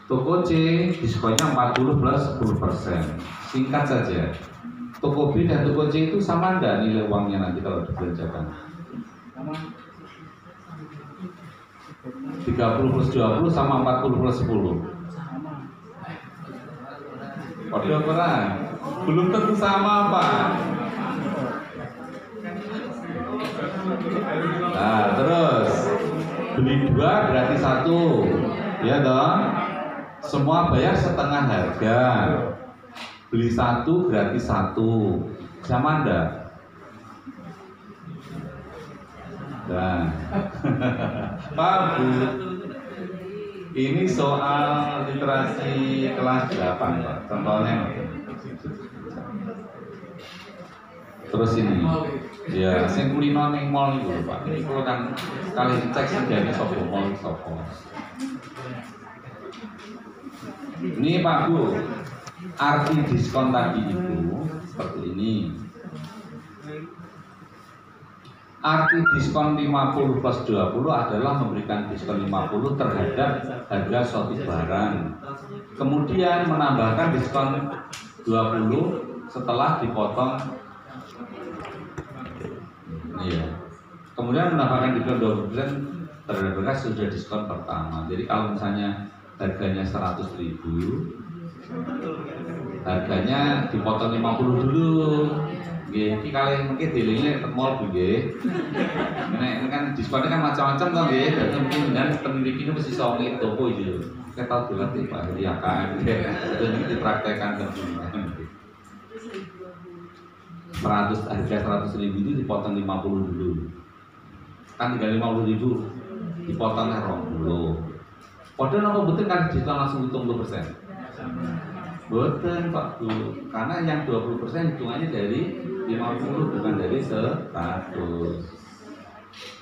Toko C diskonnya 40 plus 10%. Singkat saja, toko B dan toko C itu sama enggak nilai uangnya nanti kalau dibelanjakan? 30 plus 20 sama 40 plus 10. Kode perang belum tentu sama, Pak. Nah, terus beli 2 gratis 1, ya toh? Semua bayar setengah harga. Beli 1 gratis 1, sama enggak? Nah, Pak Bu, ini soal literasi kelas 8, Pak. Contohnya. Terus ini, ya, sing kulino ning mall itu, Pak. Ini kalau kan kali cek sendiri sopo mall sopo. Ini Pak Bu, arti diskon tadi itu seperti ini. Arti diskon 50 plus 20 adalah memberikan diskon 50 terhadap harga suatu barang. Kemudian menambahkan diskon 20 setelah dipotong. Iya. Kemudian menambahkan diskon 20% terhadap harga sudah diskon pertama. Jadi kalau misalnya harganya 100.000, harganya dipotong 50 dulu. Nggih, iki kalih mungkin dilingnya ke mall nggih. Nek kan diskonnya kan macam-macam to nggih. Dadi mungkin dengan peneliti ini mesti iso ngitung toko iki lho. Kita tahu dilatih Pak dari AKM nggih. Dan ini dipraktekkan ke sini. 100 harga 100.000 itu dipotong 50 dulu. Kan tinggal 50.000 dipotongnya 20. Padahal apa betul kan diskon langsung hitung 20%? Betul Pak Bu, karena yang 20% hitungannya dari 50 bukan dari 100.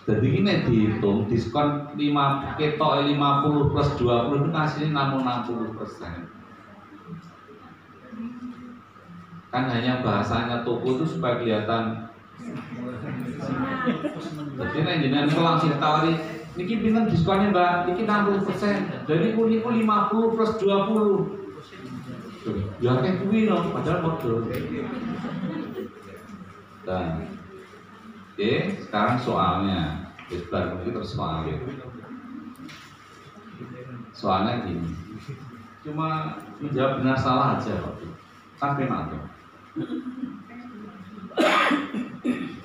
Jadi ini dihitung diskon 50 plus 20 itu hasilnya namun 60%. Kan hanya bahasanya toko itu supaya kelihatan. Jadi jenengan itu langsung tawari, niki pinten diskonnya Mbak? Niki 60%. Jadi niku 50 plus 20. Ya kayak kuwi no, padahal modal. Dan oke, sekarang soalnya. Sebentar kita terus soalnya. Soalnya gini. Cuma menjawab benar salah aja Pak. Kan penak tuh.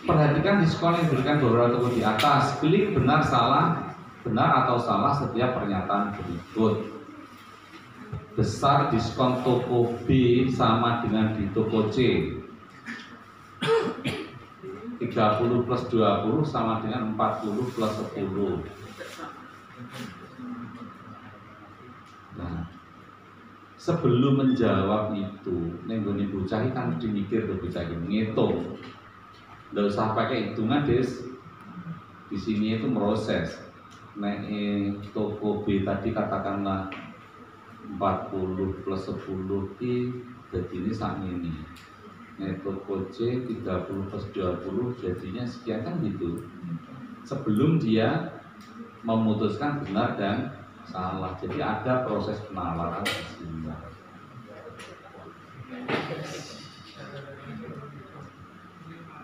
Perhatikan diskon yang diberikan beberapa toko di atas. Klik benar atau salah setiap pernyataan berikut. Besar diskon toko B sama dengan di toko C. 30 plus 20 sama dengan 40 plus 10. Nah, sebelum menjawab itu, nenggone bocah kan mesti mikir tuh bocah ngitung. Nggak usah pakai hitungan des. Di sini itu proses. Nek toko B tadi katakanlah 40 plus 10 jadi ini sama ini. Nek toko C 30 plus 20 jadinya sekian kan gitu. Sebelum dia memutuskan benar dan salah. Jadi ada proses penalaran di sini.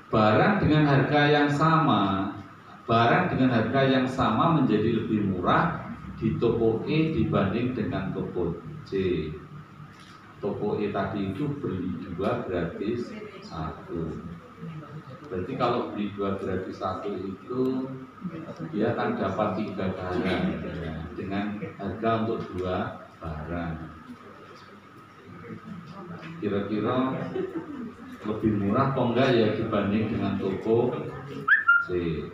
Barang dengan harga yang sama menjadi lebih murah di toko E dibanding dengan toko C. Toko E tadi itu beli 2 gratis 1. Berarti kalau beli 2 gratis 1 itu dia akan dapat 3 barang dengan harga untuk 2 barang. Kira-kira lebih murah atau enggak ya dibanding dengan toko C.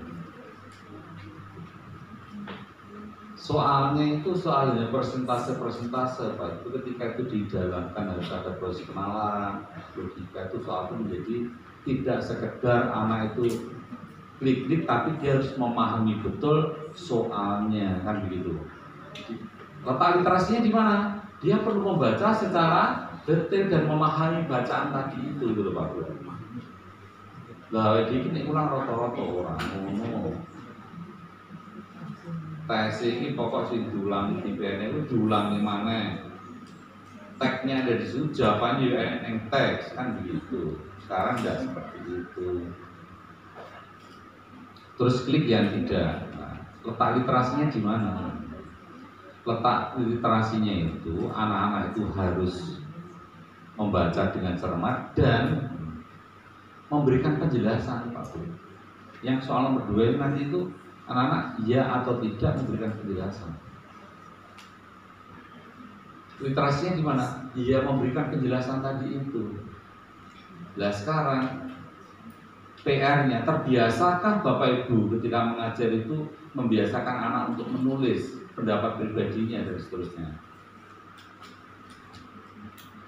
Soalnya itu soalnya persentase Pak. Itu ketika itu dijalankan harus ada proses penalaran, logika itu soal itu menjadi tidak sekedar anak itu klik-klik, tapi dia harus memahami betul soalnya kan begitu. Letak literasinya di mana? Dia perlu membaca secara detail dan memahami bacaan tadi itu gitu Pak. Lah iki nek ulang rata-rata orang ngono. tes ini pokok sing diulangi di PN itu diulangi mana? Teksnya ada di situ, jawabannya juga yang teks kan begitu. Sekarang nggak seperti itu. Terus klik yang tidak. Nah, letak literasinya di mana? Letak literasinya itu anak-anak itu harus membaca dengan cermat dan memberikan penjelasan, Pak Bu. Yang soal nomor 2 nanti itu anak-anak ya atau tidak memberikan penjelasan. Literasinya di mana? Dia memberikan penjelasan tadi itu. Nah sekarang PR-nya, terbiasakah Bapak Ibu ketika mengajar itu membiasakan anak untuk menulis pendapat pribadinya dan seterusnya?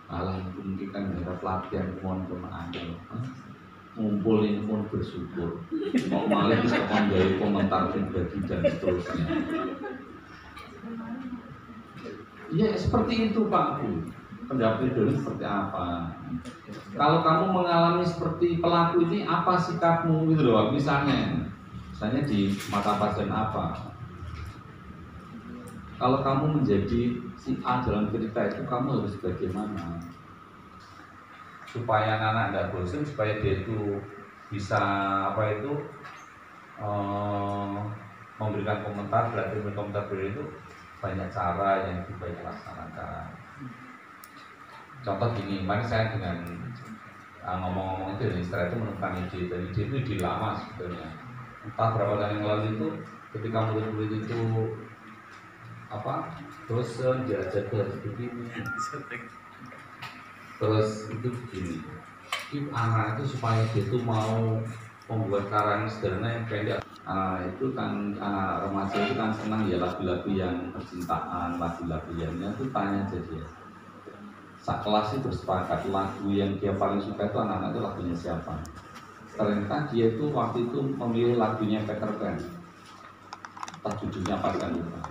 Alah mungkin kan ada pelatihan mohon kemenangan, ngumpulin pun bersyukur, mau malah bisa menjadi komentar pribadi dan seterusnya. Ya seperti itu Pak Bu. Pendapat pribadi seperti apa? Kalau kamu mengalami seperti pelaku ini, apa sikapmu gitu loh? Misalnya di mata pasien apa? Kalau kamu menjadi si A dalam cerita itu, kamu harus bagaimana? Supaya anak-anak tidak bosan, supaya dia itu bisa memberikan komentar, belajar berkomentar itu banyak cara yang banyak laksanakan. Contoh gini, kemarin saya dengan ngomong-ngomong itu, setelah itu menemukan ide, dan ide itu ide lama sebetulnya. Entah berapa tahun yang lalu itu, ketika murid-murid itu terus diajar begini, terus itu begini. Anak itu supaya dia itu mau membuat karang sederhana yang pendek. Itu kan anak remaja itu kan senang ya lagu-lagu yang percintaan, lagu-lagu yang itu tanya aja dia. Sak kelas itu bersepakat lagu yang dia paling suka itu anak-anak itu lagunya siapa. Ternyata dia itu waktu itu memilih lagunya Peter Pan. Tak judulnya apa kan lupa.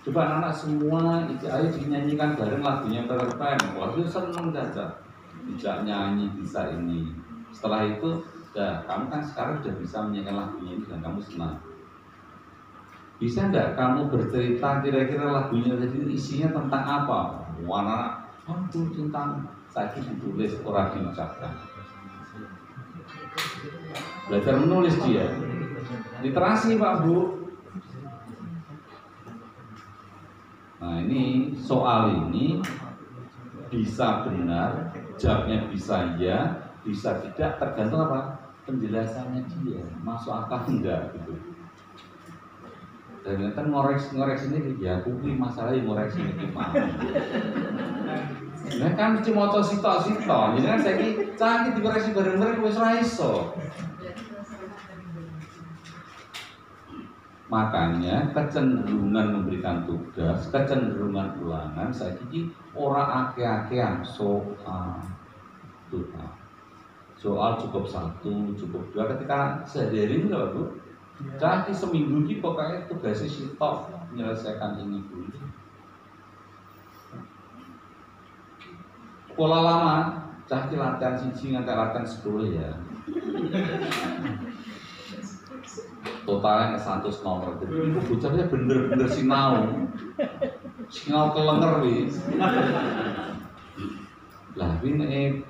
Coba anak-anak semua itu ayo dinyanyikan bareng lagunya Peter Pan. Wah itu seneng saja. Bisa nyanyi, bisa ini. Setelah itu, kamu kan sekarang sudah bisa menyanyikan lagunya ini dan kamu senang. Bisa enggak kamu bercerita kira-kira lagunya tadi isinya tentang apa? Warna tentang saya ditulis orang diucapkan. Belajar menulis dia. Literasi Pak Bu. Nah ini soal ini bisa benar, jawabnya bisa ya, bisa tidak, tergantung apa? Penjelasannya dia, masuk akal enggak gitu. Dan ternyata ngorek ini ya, aku masalah yang ngorek ini gimana? Nah kan cuma sitok-sitok, jadi kan saya ini canggih dikoreksi bareng-bareng wis ra iso. Makanya kecenderungan memberikan tugas, kecenderungan ulangan saya ini ora ake-akean soal cukup 1, cukup 2 ketika sehari-hari enggak Bu? Jadi seminggu ini pokoknya tugasnya sitok menyelesaikan ini dulu. Sekolah lama, cahki latihan siji nganti latihan 10 ya. Totalnya 100 nomor. Jadi itu bocahnya bener-bener sinau kelenger wis. Lah ini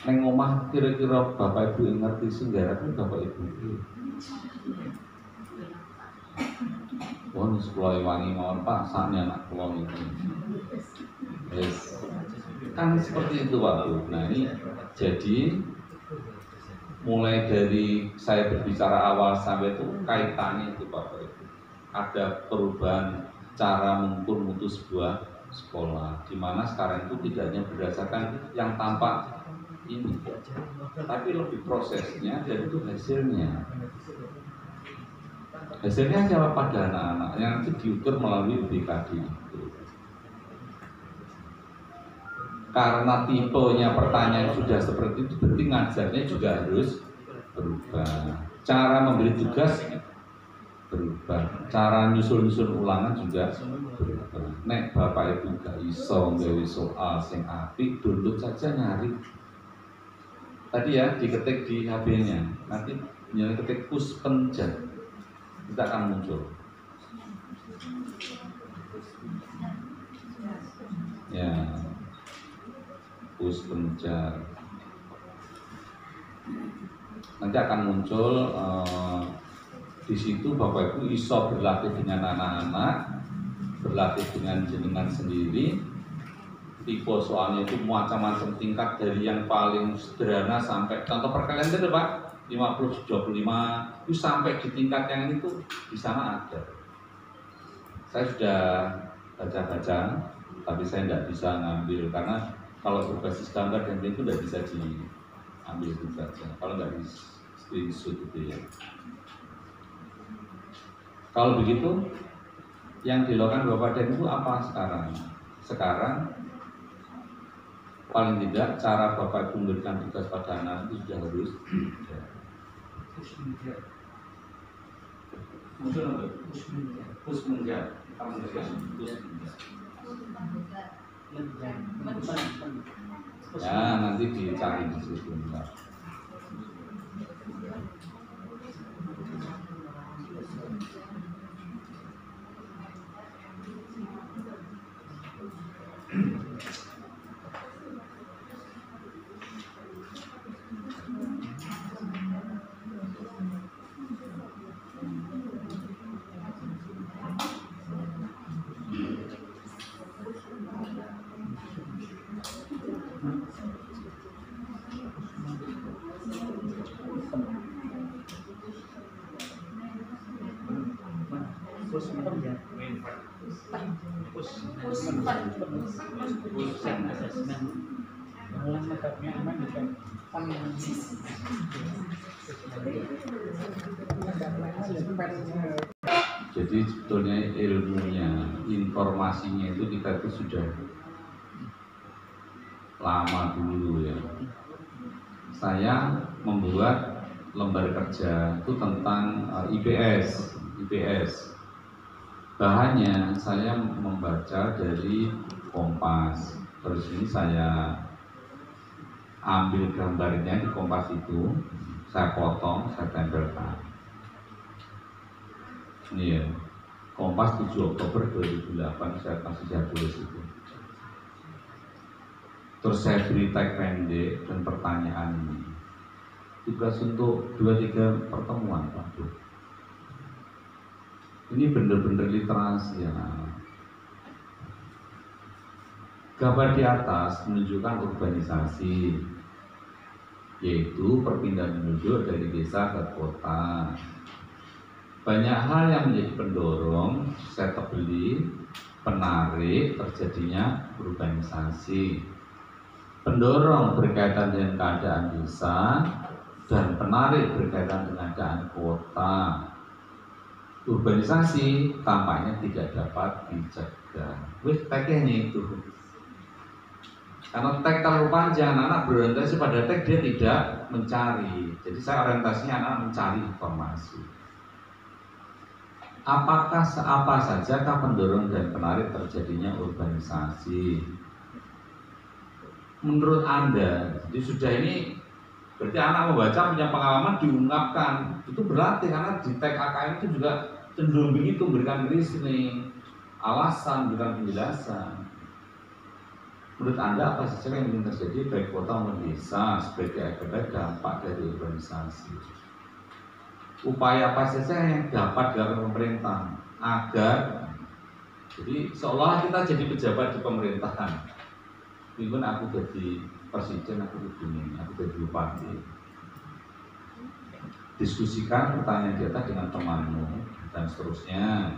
neng omah kira-kira Bapak Ibu yang ngerti singgarap Bapak Ibu. Wong sekolah wangi mawon Pak, sakne anak kula iki. Yes. Kan seperti itu Pak Bu. Nah ini jadi mulai dari saya berbicara awal sampai itu kaitannya itu Bapak Ibu. Ada perubahan cara mengukur mutu sebuah sekolah, di mana sekarang itu tidak hanya berdasarkan yang tampak ini, tapi lebih prosesnya dan itu hasilnya. Hasilnya siapa pada anak-anak yang nanti diukur melalui BKD itu. Karena tipenya pertanyaan sudah seperti itu, berarti ngajarnya juga harus berubah. Cara memberi tugas berubah. Cara nyusul-nyusul ulangan juga berubah. Nek Bapak Ibu gak iso nggawe soal sing apik, download saja nyari. Tadi ya diketik di HP-nya, nanti ketik push pencet, kita akan muncul. terus mengejar. Nanti akan muncul di situ Bapak Ibu iso berlatih dengan anak-anak, berlatih dengan jenengan sendiri. Tipe soalnya itu macam-macam tingkat dari yang paling sederhana sampai contoh perkalian itu Pak 50 25 itu sampai di tingkat yang itu di sana ada. Saya sudah baca-baca, tapi saya tidak bisa ngambil karena kalau berbasis gambar dan itu tidak bisa diambil itu saja. Kalau nggak di screenshot itu ya. Kalau begitu, yang dilakukan Bapak dan Ibu apa sekarang? Sekarang paling tidak cara Bapak Ibu memberikan tugas pada anak itu sudah harus ya nanti dicari di situ. Jadi sebetulnya ilmunya, informasinya itu kita itu sudah lama dulu ya. Saya membuat lembar kerja itu tentang IPS. Bahannya saya membaca dari Kompas. Terus ini saya ambil gambarnya di Kompas itu, saya potong, saya tempelkan. Ini ya, Kompas 7 Oktober 2008 saya tulis itu. Terus saya beri tag pendek dan pertanyaan ini. Tugas untuk 2-3 pertemuan Pak Bu. Ini benar-benar literasi ya. Gambar di atas menunjukkan urbanisasi, yaitu perpindahan penduduk dari desa ke kota. Banyak hal yang menjadi pendorong, saya tebeli, penarik terjadinya urbanisasi. Pendorong berkaitan dengan keadaan desa dan penarik berkaitan dengan keadaan kota. Urbanisasi tampaknya tidak dapat dicegah. Tagnya itu. Karena tag terlalu panjang, anak berorientasi pada tag dia tidak mencari. Jadi saya orientasinya anak mencari informasi. Apakah apa sajakah pendorong dan penarik terjadinya urbanisasi? Menurut Anda, jadi sudah ini berarti anak membaca punya pengalaman diungkapkan, itu berarti karena di tag AKM itu juga cenderung begitu, memberikan reasoning, alasan, memberikan penjelasan. Menurut Anda apa saja yang mungkin terjadi baik kota maupun desa sebagai akibat dampak dari urbanisasi? Upaya apa saja yang dapat dilakukan pemerintah agar jadi seolah kita jadi pejabat di pemerintahan. Mungkin aku jadi presiden, aku begini, aku jadi bupati. Diskusikan pertanyaan di atas dengan temanmu dan seterusnya.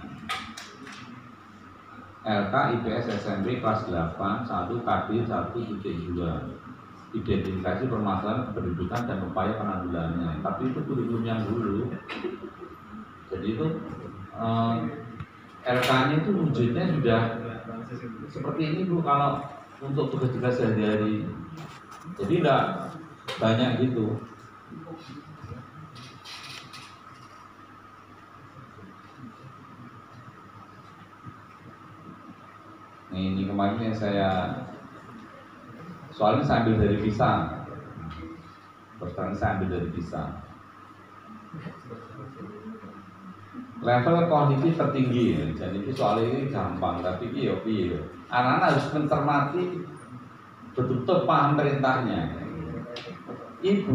LK IPS SMP kelas 8 1 KD 1.2 identifikasi permasalahan kependudukan dan upaya penanggulangannya. Tapi itu kurikulum yang dulu. Jadi itu LK-nya itu wujudnya sudah seperti ini Bu kalau untuk tugas-tugas sehari-hari. Jadi tidak banyak gitu. Ini kemarin yang saya soalnya saya ambil dari pisang. Terus saya ambil dari pisang. Level kognitif tertinggi, jadi soal ini gampang, tapi iya. Anak-anak harus mencermati betul-betul paham perintahnya. Ibu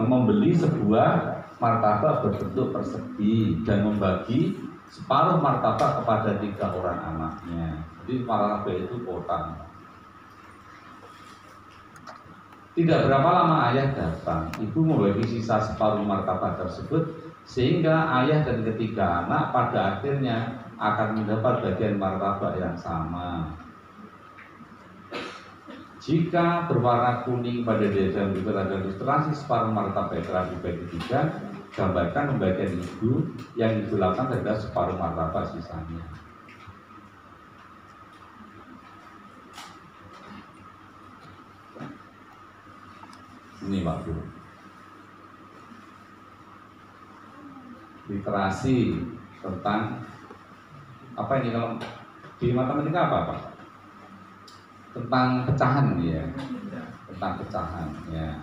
membeli sebuah martabak berbentuk persegi dan membagi separuh martabak kepada 3 orang anaknya. Jadi martabak itu kotak. Tidak berapa lama ayah datang. Ibu membagi sisa separuh martabak tersebut sehingga ayah dan ketiga anak pada akhirnya akan mendapat bagian martabak yang sama. Jika berwarna kuning pada diagram berikut ada ilustrasi separuh martabak telah dibagi 3, gambarkan pembagian ibu yang ibu lakukan adalah separuh martabak sisanya. Ini Pak Bu. Literasi tentang apa ini kalau di matematika apa Pak? Tentang pecahan ya, tentang pecahan ya.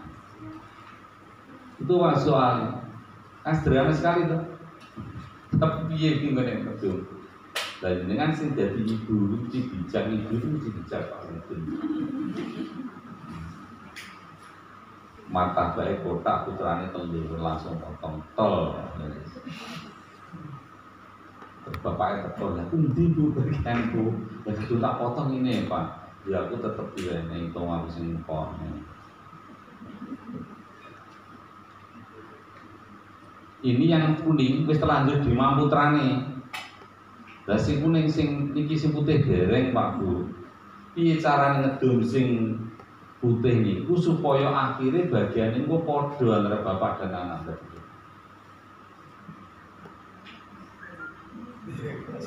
Itu soal sederhana sekali tuh. Tapi piye ki ngene betul. Lah dengan sing dadi ibu mesti bijak, ibu itu mesti bijak Pak Mungkin. Martabake kotak putrane telur langsung potong tol. Bapaknya tekor ya, endi Bu bagian Bu? Ya kudu tak potong ini Pak. Ya aku tetep dilene itu aku sing kok. Ini yang kuning wis terlanjur di mamputrane. Lah sing kuning sing iki sing putih dereng Pak Bu. Piye carane ngedum sing putih niku supaya akhirnya bagian niku padha antara bapak dan anak tadi.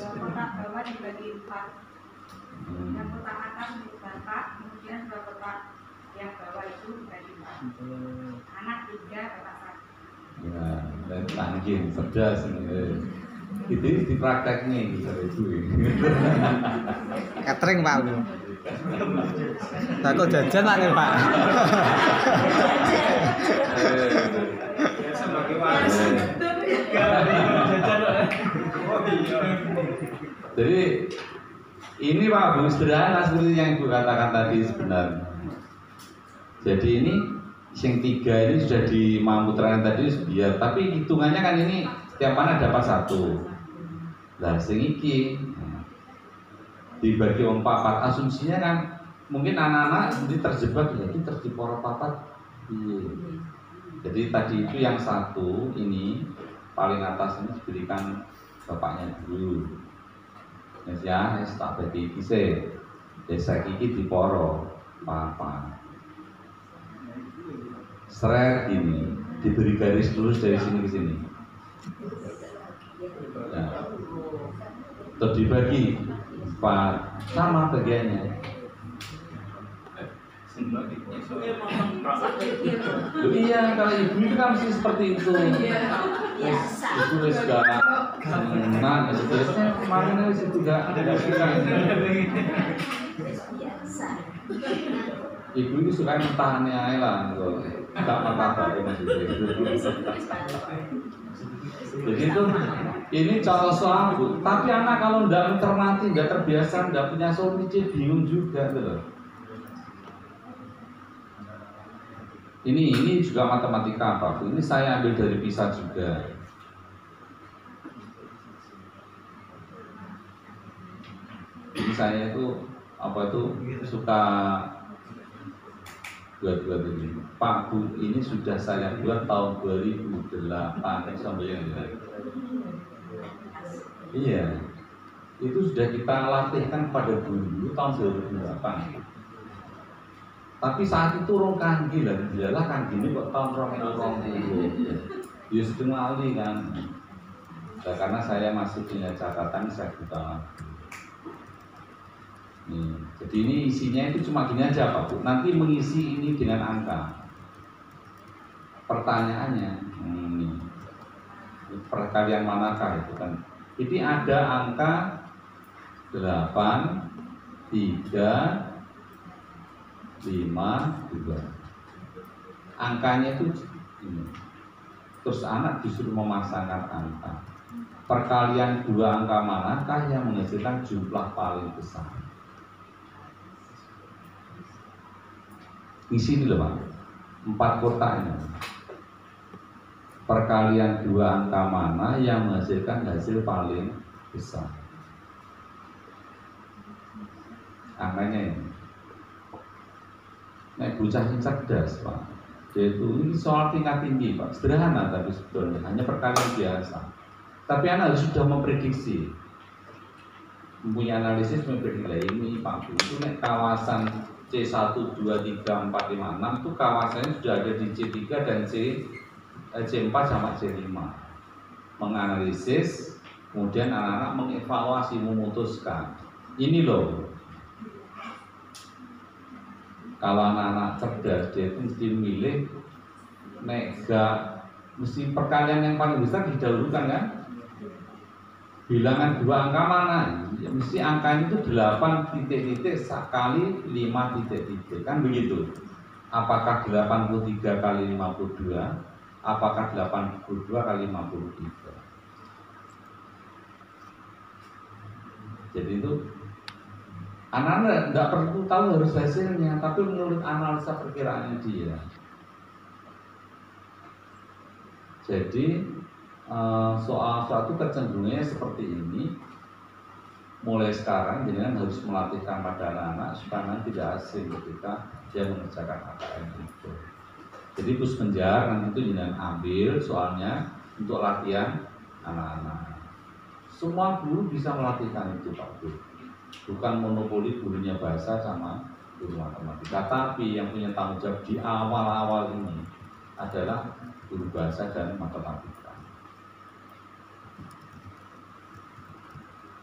Kotak bawah dibagi 4. Yang kotak atas untuk bapak, kemudian 2 kotak yang bawah itu dibagi 4. Anak 3, bapak 1. Ya, dan tangkin, cerdas ini. Itu diprakteknya gitu itu. Catering Pak. Takut jajan lah nih Pak. Jadi ini Pak Bu sederhana seperti yang Ibu katakan tadi sebenarnya. Jadi ini yang 3 ini sudah di mamputrane tadi biar, tapi hitungannya kan ini setiap anak dapat 1. Lah sing iki dibagi 4, asumsinya kan mungkin anak-anak nanti terjebak ya ini terjebak papat. Iya. Jadi tadi itu yang 1 ini paling atas ini diberikan bapaknya dulu. Ya, tak bagi kise. Desa kiki diporo papa. Seret ini diberi garis lurus dari sini ke sini. Ya. Terus dibagi 4 sama bagiannya. Iya, kalau ibu itu kan mesti seperti itu. Biasa. Itu wis gak senang, biasanya kemarin wis itu gak suka. Biasa. Ibu itu suka mentahannya aja lah, gak martabak maksudnya. Jadi itu ini cara soal Bu. Tapi anak kalau nggak mencermati, nggak terbiasa, nggak punya solusi, bingung juga gitu. Ini juga matematika Pak Bu. Ini saya ambil dari PISA juga. Ini saya itu suka buat ini. Pak Bu ini sudah saya buat tahun 2008 sampai yang ini. Iya. Itu sudah kita latihkan pada guru tahun 2008. Tapi saat itu orang kangi lah, dialah kangi ini kok tahun 2020. Ya setengah kali kan. Nah, karena saya masih punya catatan, saya buka lagi. Nih, jadi ini isinya itu cuma gini aja Pak Bu. Nanti mengisi ini dengan angka. Pertanyaannya, perkalian manakah itu kan? Ini ada angka 8, 3, 5, 2. Angkanya itu ini. Terus anak disuruh memasangkan angka. Perkalian 2 angka manakah yang menghasilkan jumlah paling besar? Di sini loh Pak, 4 kotak ini. Perkalian 2 angka mana yang menghasilkan hasil paling besar? Angkanya ini. Nek bocah yang cerdas Pak, yaitu ini soal tingkat tinggi Pak, sederhana tapi sebetulnya hanya perkalian biasa. Tapi anak harus sudah memprediksi, mempunyai analisis memprediksi ini Pak Bu, itu nek kawasan C1, 2, 3, 4, 5, 6 itu kawasannya sudah ada di C3 dan C4 sama C5. Menganalisis, kemudian anak-anak mengevaluasi, memutuskan. Ini loh, kalau anak-anak cerdas dia itu mesti memilih mesti perkalian yang paling besar didahulukan kan? Bilangan 2 angka mana? Ya, mesti angkanya itu 8 titik-titik kali 5 titik-titik kan begitu. Apakah 83 kali 52? Apakah 82 kali 53? Jadi itu anak-anak tidak perlu tahu harus hasilnya, tapi menurut analisa perkiraannya dia. Jadi soal suatu kecenderungannya seperti ini. Mulai sekarang jenengan harus melatihkan pada anak-anak supaya tidak asing ketika dia mengerjakan AKM itu. Jadi pus menjar nanti itu jenengan ambil soalnya untuk latihan anak-anak. Semua guru bisa melatihkan itu Pak Guru. Bukan monopoli gurunya bahasa sama guru matematika, tapi yang punya tanggung jawab di awal-awal ini adalah guru bahasa dan matematika.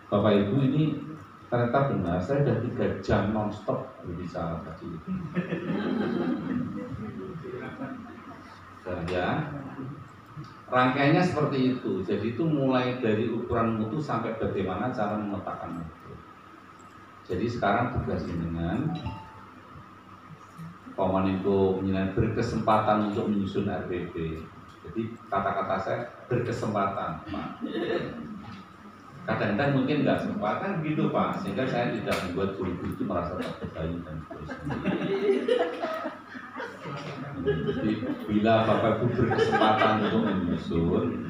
Bapak Ibu ini ternyata benar, saya sudah 3 jam non-stop berbicara tadi. Dan ya, rangkaiannya seperti itu. Jadi itu mulai dari ukuran mutu sampai bagaimana cara memetakan mutu. Jadi sekarang tugas jenengan Kominfo menyenang berkesempatan untuk menyusun RPP. Jadi kata-kata saya berkesempatan Pak. Kadang-kadang mungkin nggak sempat kan gitu Pak, sehingga saya tidak membuat guru-guru itu merasa terbebani dan seterusnya. Jadi bila Bapak Ibu berkesempatan untuk menyusun,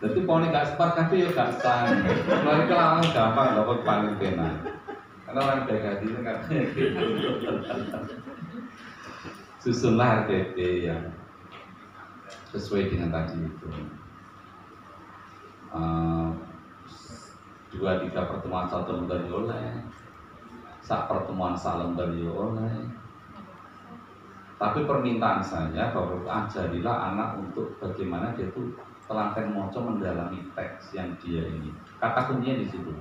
jadi pokoknya nggak sempat tapi ya nggak sang. Mulai kelawan gampang dapat paling benar. Karena orang baik hati itu katanya gitu. Susunlah RPP yang sesuai dengan tadi itu. 2-3 pertemuan satu lembar oleh, sak pertemuan salam dari oleh. Tapi permintaan saya bahwa ajarilah anak untuk bagaimana dia itu telaten moco mendalami teks yang dia ini. Kata kuncinya di situ.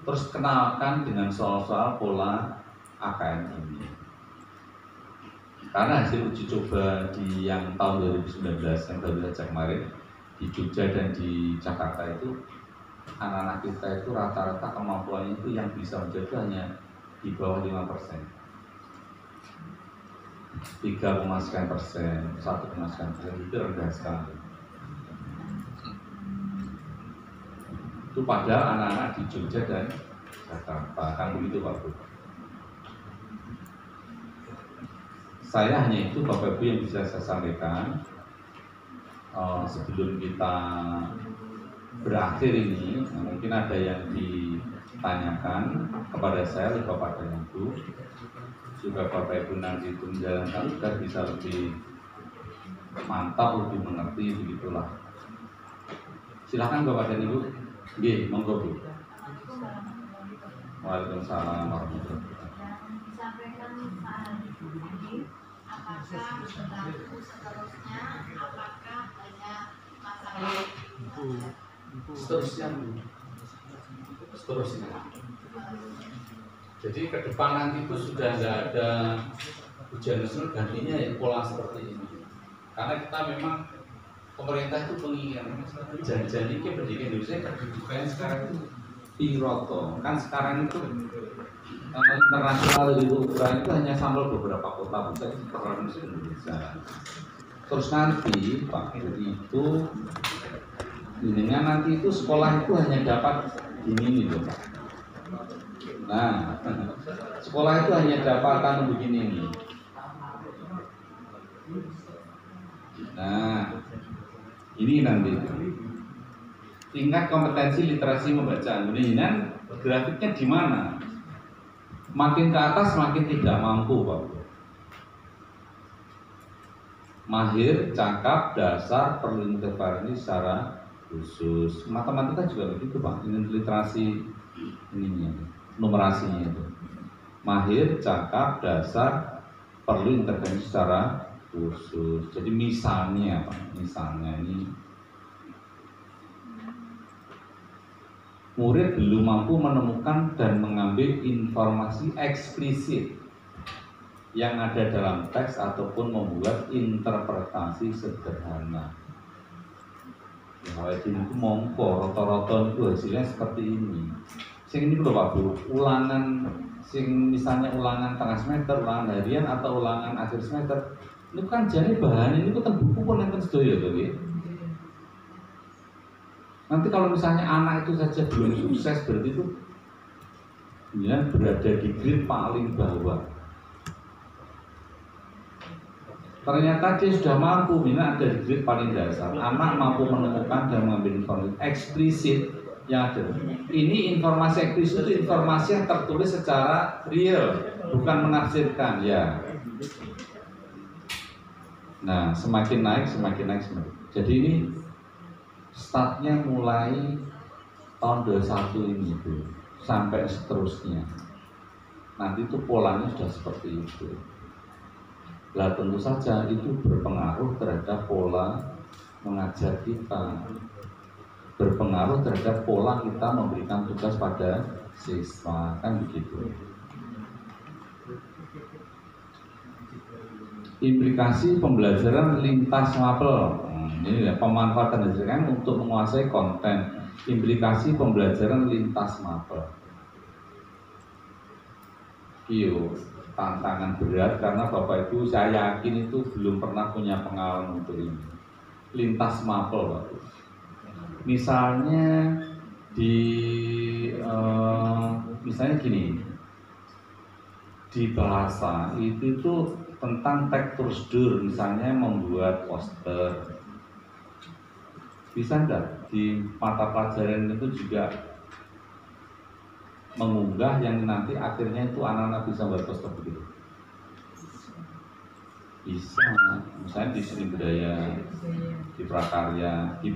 Terus kenalkan dengan soal-soal pola AKM ini. Karena hasil uji coba di yang tahun 2019 yang baru saja kemarin di Jogja dan di Jakarta itu, anak-anak kita itu rata-rata kemampuannya itu yang bisa menjadi hanya di bawah 5%, 3,sekian%, 1,sekian%, itu rendah sekali. Itu padahal anak-anak di Jogja dan Jakarta kan begitu Pak Bu. Saya hanya itu Bapak Ibu yang bisa saya sampaikan sebelum kita berakhir ini. Mungkin ada yang ditanyakan kepada saya oleh Bapak dan Ibu, juga Bapak Ibu nanti itu menjalankan sudah bisa lebih mantap, lebih mengerti, begitulah. Silakan Bapak dan Ibu. Nggih, monggo Bu. Waalaikumsalam warahmatullahi wabarakatuh. Disampaikan Pak Hadi, apakah berlaku seterusnya, apakah hanya masalah seterusnya. Jadi ke depan nanti itu sudah nggak ada ujian nasional, gantinya ya pola seperti ini. Karena kita memang pemerintah itu menginginkan janji pendidikan Indonesia kedudukannya sekarang itu piroto. Kan sekarang itu internasional itu ukuran itu hanya sampel beberapa kota besar di provinsi Indonesia. Terus nanti Pak itu dengan nanti itu sekolah itu hanya dapat ini loh Pak. Nah, sekolah itu hanya dapatan begini nih. Nah, ini nanti tingkat kompetensi literasi membaca. Kemudian grafiknya di mana? Makin ke atas makin tidak mampu, Pak. Mahir, cakap, dasar, perlu intervensi secara khusus. Matematika juga begitu, Pak. Ini literasi ininya, numerasinya itu. Mahir, cakap, dasar, perlu intervensi secara khusus. Jadi misalnya, Pak, misalnya ini murid belum mampu menemukan dan mengambil informasi eksplisit yang ada dalam teks ataupun membuat interpretasi sederhana. Kalau itu mongko roto-roto itu hasilnya seperti ini. Sing ini lho Pak Bu, ulangan sing misalnya ulangan tengah semester, ulangan harian atau ulangan akhir semester, itu kan jadi bahan ini kan buku pun yang sedoyo to nggih. Nanti kalau misalnya anak itu saja belum sukses berarti itu ya berada di grade paling bawah. Ternyata dia sudah mampu, mina ada di grade paling dasar. Anak mampu menemukan dan mengambil informasi eksplisit yang ada. Ini informasi eksplisit itu informasi yang tertulis secara real, bukan menafsirkan ya. Nah, semakin naik. Jadi ini startnya mulai tahun 21 ini Bu, sampai seterusnya. Nanti itu polanya sudah seperti itu. Lah tentu saja itu berpengaruh terhadap pola mengajar kita, berpengaruh terhadap pola kita memberikan tugas pada siswa, kan begitu. Implikasi pembelajaran lintas mapel. Ini ya, pemanfaatan dasarkan untuk menguasai konten. Implikasi pembelajaran lintas mapel. Iyo, tantangan berat karena Bapak Ibu saya yakin itu belum pernah punya pengalaman untuk ini. Lintas mapel, Pak. Misalnya misalnya gini, di bahasa itu tentang teks prosedur, misalnya membuat poster. Bisa enggak di mata pelajaran itu juga mengunggah yang nanti akhirnya itu anak-anak bisa buat poster begitu? Bisa, misalnya di seni budaya, di prakarya, di